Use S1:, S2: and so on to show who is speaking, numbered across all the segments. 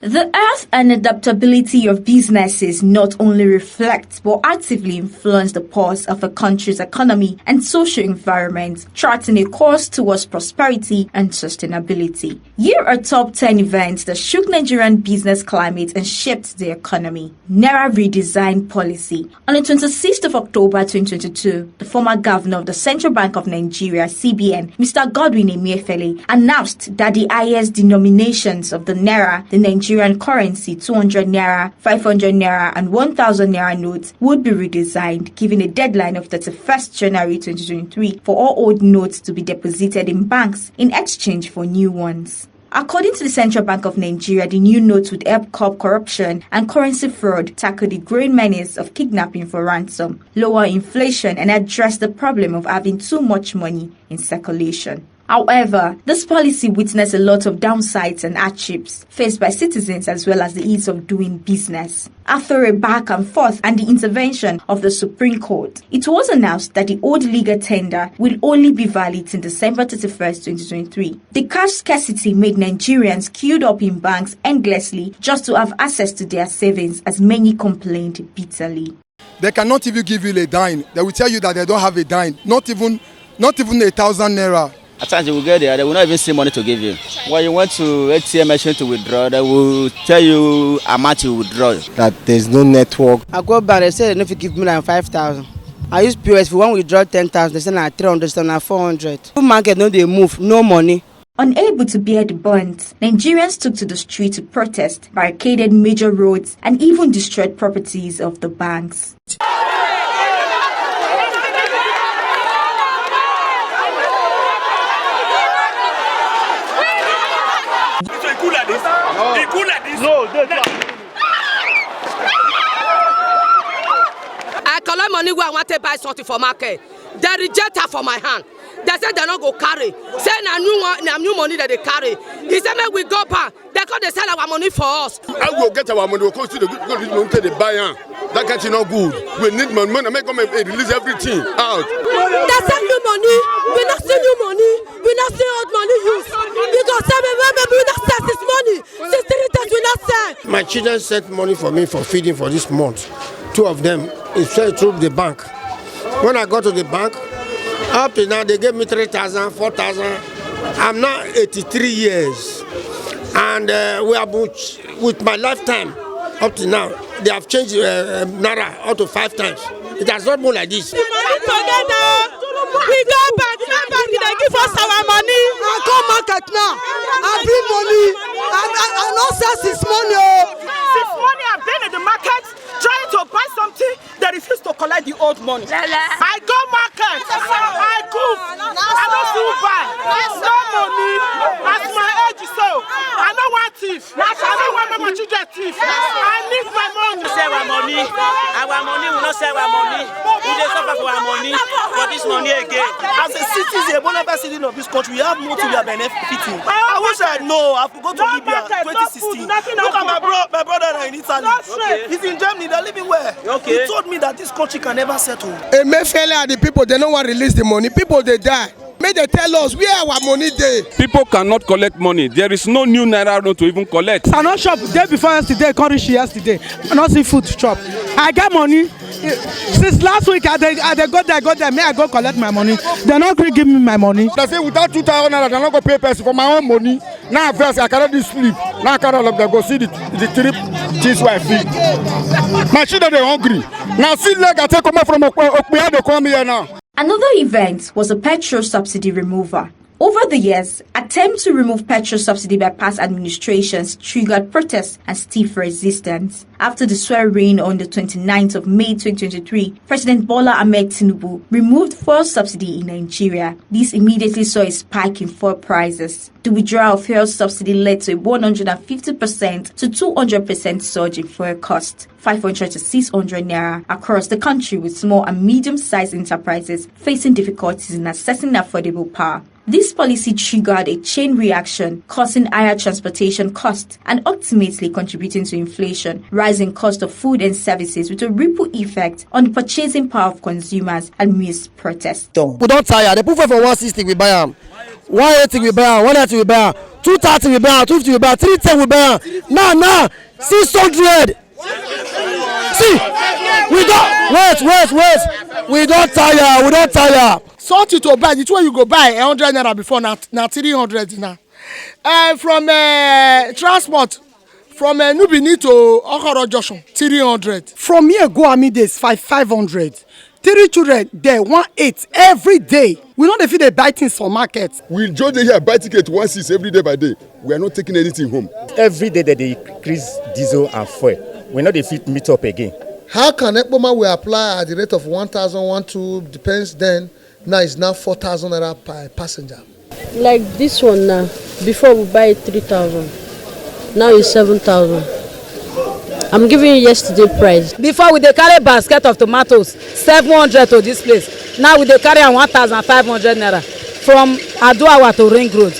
S1: The health and adaptability of businesses not only reflects but actively influence the pulse of a country's economy and social environment, charting a course towards prosperity and sustainability. Here are top 10 events that shook Nigerian business climate and shaped the economy. Naira redesign policy. On the 26th of October 2022, the former governor of the Central Bank of Nigeria, CBN, Mr. Godwin Emefiele, announced that the highest denominations of the Naira, the Nigerian currency, 200 Naira, 500 Naira, and 1000 Naira notes would be redesigned, giving a deadline of 31st January 2023 for all old notes to be deposited in banks in exchange for new ones. According to the Central Bank of Nigeria, the new notes would help curb corruption and currency fraud, tackle the growing menace of kidnapping for ransom, lower inflation, and address the problem of having too much money in circulation. However, this policy witnessed a lot of downsides and hardships faced by citizens as well as the ease of doing business. After a back and forth and the intervention of the Supreme Court, it was announced that the old legal tender will only be valid till December 31st, 2023. The cash scarcity made Nigerians queued up in banks endlessly just to have access to their savings, as many complained bitterly.
S2: They cannot even give you a dime. They will tell you that they don't have a dime, not even 1,000 Naira.
S3: At times you will get there, they will not even see money to give you. When you went to ATM machine to withdraw, they will tell you how much you withdraw.
S4: That there's no network.
S5: I go back, they say they don't give me like 5,000. I use POS, if you want to withdraw 10,000, they say like 300, they like 400. The market, no, they move, no money.
S1: Unable to bear the brunt, Nigerians took to the street to protest, barricaded major roads, and even destroyed properties of the banks.
S6: I collect money where I want to buy something for market. They reject her for my hand. They say they don't go carry. Say na new money that they carry. He said make we go back. They sell our money for us.
S7: I will get our money. We'll go to the buy. That can't not good. We need money. Make them release everything out.
S6: They send new money. We not see new money. We not see old money use. Because we not sell this money. Since 3 days we not sell.
S4: My children sent money for me for feeding for this month. 2 of them is sent through the bank. When I got to the bank, up to now they gave me 3,000, 4,000. I'm now 83 years, and we are with my lifetime up to now. They have changed Naira up to 5 times. It has not been like this.
S6: We go back, they give us our money.
S5: I go market now. I bring money. I not sell this money.
S8: This money I've been in the market trying to buy something, they refuse to collect the old money. I go market, I cook, I don't do buy. No money, as my age is so. I don't want thief. I don't want my children thief. I need my money.
S9: Sell our money. Our money will not sell our money. We just suffer for our money, for this money again.
S8: As a citizen, one of the citizens of this country, we have more to be benefiting. I wish I know. I could go to Libya 2016. Look at my brother in Italy. He's in Germany. They're living where? He told me that this country can never settle.
S2: Emefiele and the people, they don't want to release the money. People, they die. May they tell us where our money dey.
S10: People cannot collect money. There is no new Naira note to even collect.
S5: I not shop day before yesterday, can't reach yesterday. I not see food shop. I get money. Since last week, I got there. May I go collect my money? They not going to give me my money.
S7: They say without 2,000 Naira, they're not going to pay person for my own money. Now first, I cannot sleep. Now I cannot let them go see the trip things where I feel. My children are hungry. Now see leg I take come from Okuya, they come here now.
S1: Another event was a petrol subsidy removal. Over the years, attempts to remove petrol subsidy by past administrations triggered protests and stiff resistance. After the swearing on the 29th of May 2023, President Bola Ahmed Tinubu removed fuel subsidy in Nigeria. This immediately saw a spike in fuel prices. The withdrawal of fuel subsidy led to a 150% to 200% surge in fuel cost, 500 to 600 Naira across the country, with small and medium-sized enterprises facing difficulties in accessing affordable power. This policy triggered a chain reaction, causing higher transportation costs and ultimately contributing to inflation, rising cost of food and services with a ripple effect on the purchasing power of consumers amidst protests.
S4: We don't tire. They put for 160, we buy them.
S11: 180 we buy am, 190 we buy am, 230 we buy am, 250 we buy am, 310 we buy am. Now 600. See, we don't tire.
S5: Something to buy, the one you go buy 100 naira before now 300 now. From transport from Nubini to Okoro Junction 300. From here go Army days 500. 3 children there 18 every day. We know they feel they buy things for market.
S7: We just here buy ticket 16 every day by day. We are not taking anything home.
S12: Every day that they increase diesel and fuel, we know they fit meet up again.
S13: How can Ekpoma will apply at the rate of 1,000, 1,200, depends then. Now it's now 4,000 naira per passenger.
S14: Like this one now, before we buy 3,000, now it's 7,000. I'm giving you yesterday price.
S6: Before we dey carry basket of tomatoes 700 to this place. Now we dey carry 1,500 naira from Aduawa to Ring Road.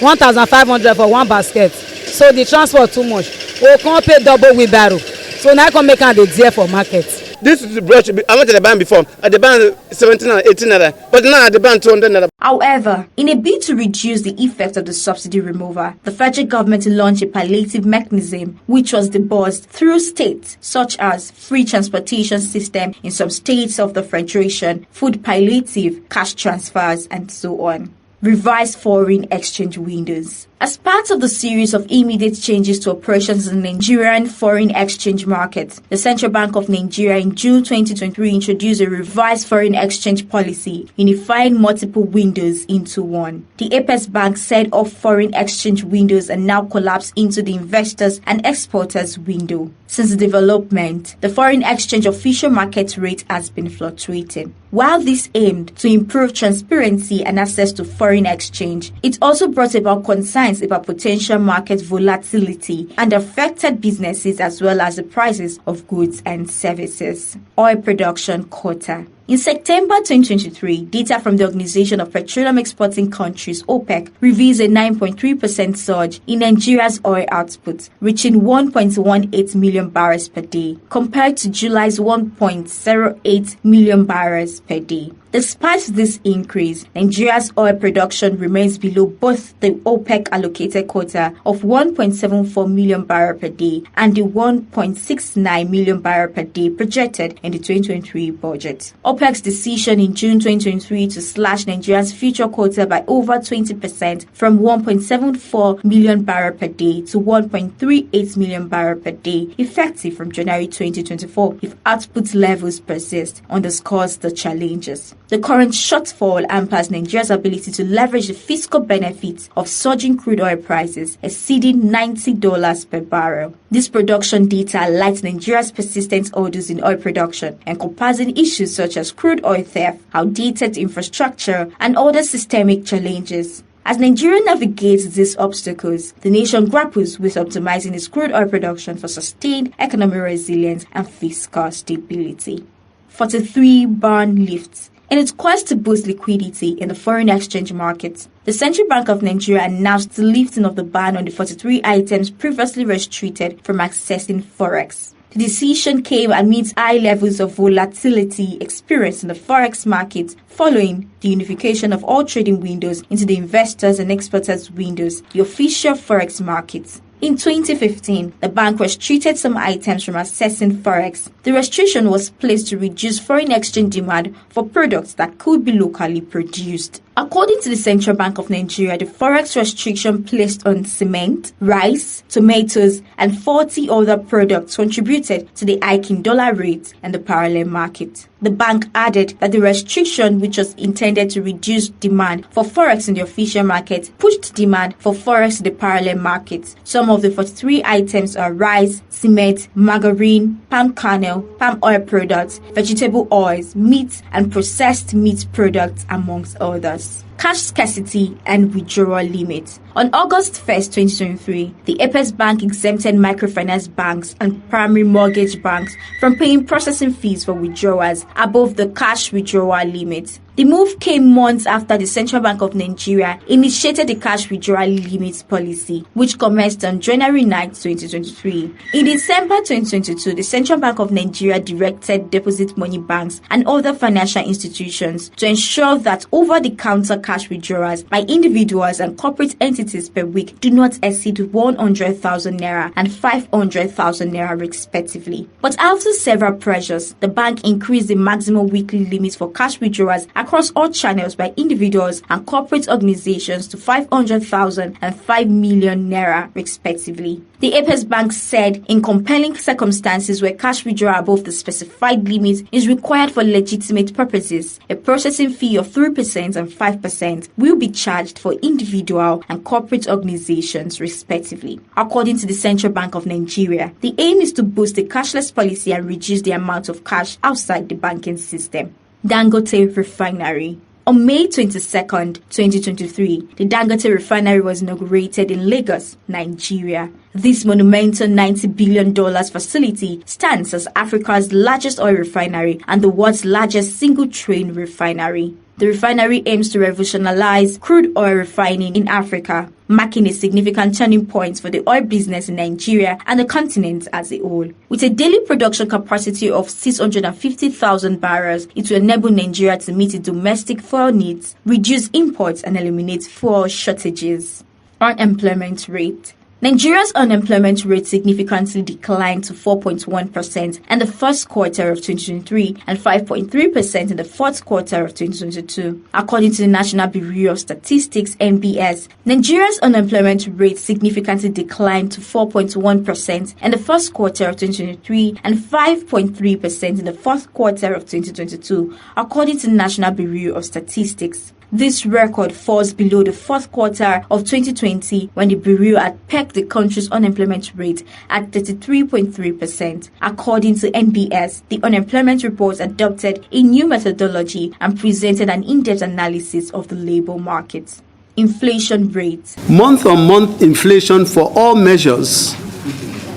S6: 1,500 for one basket. So the transport too much. We can't pay double wheelbarrow. So now I can make am dey dear for market.
S9: This is the brush. I went to the bank before. At the bank 17 and 18 naira. But now at the bank 200 naira.
S1: However, in a bid to reduce the effect of the subsidy removal, the federal government launched a palliative mechanism which was disbursed through states such as free transportation system in some states of the Federation, food palliative, cash transfers, and so on. Revised foreign exchange windows. As part of the series of immediate changes to operations in the Nigerian foreign exchange market, the Central Bank of Nigeria in June 2023 introduced a revised foreign exchange policy, unifying multiple windows into one. The Apex Bank set up foreign exchange windows and now collapsed into the investors and exporters window. Since the development, the foreign exchange official market rate has been fluctuating. While this aimed to improve transparency and access to foreign exchange, it also brought about concerns about potential market volatility and affected businesses as well as the prices of goods and services. Oil production quota. In September 2023, data from the Organization of Petroleum Exporting Countries, OPEC, reveals a 9.3% surge in Nigeria's oil output, reaching 1.18 million barrels per day, compared to July's 1.08 million barrels per day. Despite this increase, Nigeria's oil production remains below both the OPEC allocated quota of 1.74 million barrels per day and the 1.69 million barrels per day projected in the 2023 budget. OPEC's decision in June 2023 to slash Nigeria's future quota by over 20% from 1.74 million barrels per day to 1.38 million barrels per day, effective from January 2024, if output levels persist, underscores the challenges. The current shortfall hampers Nigeria's ability to leverage the fiscal benefits of surging crude oil prices exceeding $90 per barrel. This production data highlights Nigeria's persistent orders in oil production, encompassing issues such as crude oil theft, outdated infrastructure, and other systemic challenges. As Nigeria navigates these obstacles, the nation grapples with optimizing its crude oil production for sustained economic resilience and fiscal stability. 43 ban lifts. In its quest to boost liquidity in the foreign exchange market, the Central Bank of Nigeria announced the lifting of the ban on the 43 items previously restricted from accessing forex. The decision came amidst high levels of volatility experienced in the forex market following the unification of all trading windows into the investors and exporters windows, the official forex market. In 2015, the bank restricted some items from accessing forex. The restriction was placed to reduce foreign exchange demand for products that could be locally produced. According to the Central Bank of Nigeria, the forex restriction placed on cement, rice, tomatoes, and 40 other products contributed to the hike in dollar rates and the parallel market. The bank added that the restriction, which was intended to reduce demand for forex in the official market, pushed demand for forex in the parallel market. Some of the 43 items are rice, cement, margarine, palm kernel, palm oil products, vegetable oils, meat, and processed meat products, amongst others. Cash scarcity and withdrawal limit. On August 1st, 2023, the Apex Bank exempted microfinance banks and primary mortgage banks from paying processing fees for withdrawals above the cash withdrawal limit. The move came months after the Central Bank of Nigeria initiated the cash withdrawal limit policy, which commenced on January 9, 2023. In December 2022, the Central Bank of Nigeria directed deposit money banks and other financial institutions to ensure that over-the-counter cash cash withdrawals by individuals and corporate entities per week do not exceed 100,000 naira and 500,000 naira respectively. But after several pressures, the bank increased the maximum weekly limit for cash withdrawals across all channels by individuals and corporate organizations to 500,000 and 5 million naira respectively. The Apex Bank said in compelling circumstances where cash withdrawal above the specified limit is required for legitimate purposes, a processing fee of 3% and 5% will be charged for individual and corporate organizations respectively. According to the Central Bank of Nigeria, the aim is to boost the cashless policy and reduce the amount of cash outside the banking system. Dangote Refinery. On May 22nd, 2023, the Dangote Refinery was inaugurated in Lagos, Nigeria. This monumental $90 billion facility stands as Africa's largest oil refinery and the world's largest single-train refinery. The refinery aims to revolutionize crude oil refining in Africa, marking a significant turning point for the oil business in Nigeria and the continent as a whole. With a daily production capacity of 650,000 barrels, it will enable Nigeria to meet its domestic fuel needs, reduce imports, and eliminate fuel shortages. Unemployment rate. Nigeria's unemployment rate significantly declined to 4.1% in the first quarter of 2023 and 5.3% in the fourth quarter of 2022. According to the National Bureau of Statistics (NBS), Nigeria's unemployment rate significantly declined to 4.1% in the first quarter of 2023 and 5.3% in the fourth quarter of 2022, according to the National Bureau of Statistics. This record falls below the fourth quarter of 2020 when the Bureau had pegged the country's unemployment rate at 33.3%. According to NBS, the unemployment report adopted a new methodology and presented an in-depth analysis of the labor market. Inflation rate.
S15: Month-on-month inflation for all measures,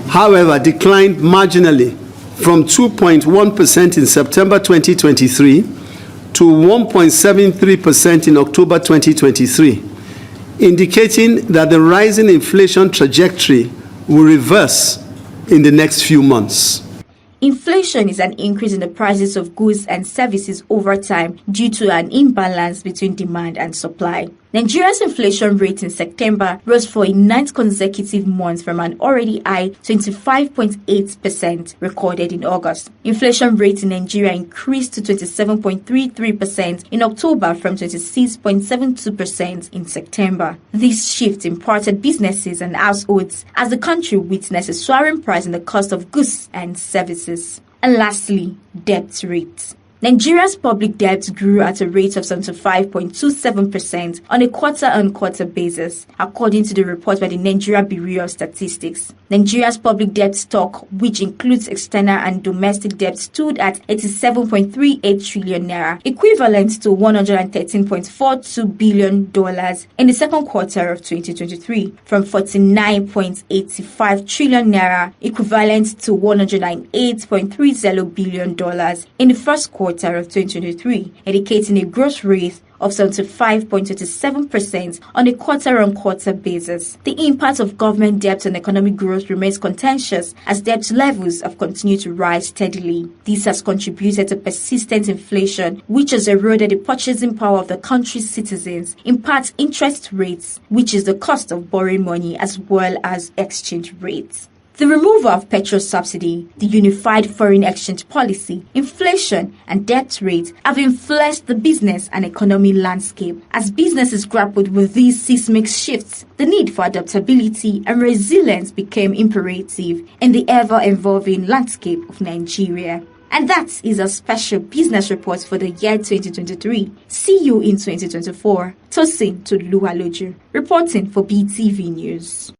S15: however, declined marginally from 2.1% in September 2023 to 1.73% in October 2023, indicating that the rising inflation trajectory will reverse in the next few months.
S1: Inflation is an increase in the prices of goods and services over time due to an imbalance between demand and supply. Nigeria's inflation rate in September rose for a ninth consecutive month from an already high 25.8% recorded in August. Inflation rate in Nigeria increased to 27.33% in October from 26.72% in September. This shift impacted businesses and households as the country witnessed a soaring price in the cost of goods and services. And lastly, debt rates. Nigeria's public debt grew at a rate of 75.27% on a quarter-on-quarter basis, according to the report by the Nigeria Bureau of Statistics. Nigeria's public debt stock, which includes external and domestic debt, stood at 87.38 trillion naira, equivalent to $113.42 billion in the second quarter of 2023, from 49.85 trillion naira, equivalent to $198.30 billion in the first quarter of 2023, indicating a growth rate of 75.27% on a quarter-on-quarter basis. The impact of government debt on economic growth remains contentious as debt levels have continued to rise steadily. This has contributed to persistent inflation, which has eroded the purchasing power of the country's citizens, in part interest rates, which is the cost of borrowing money, as well as exchange rates. The removal of petrol subsidy, the unified foreign exchange policy, inflation, and debt rate have influenced the business and economy landscape. As businesses grappled with these seismic shifts, the need for adaptability and resilience became imperative in the ever-evolving landscape of Nigeria. And that is a special business report for the year 2023. See you in 2024. Tosin Toluwaloju, reporting for BTV News.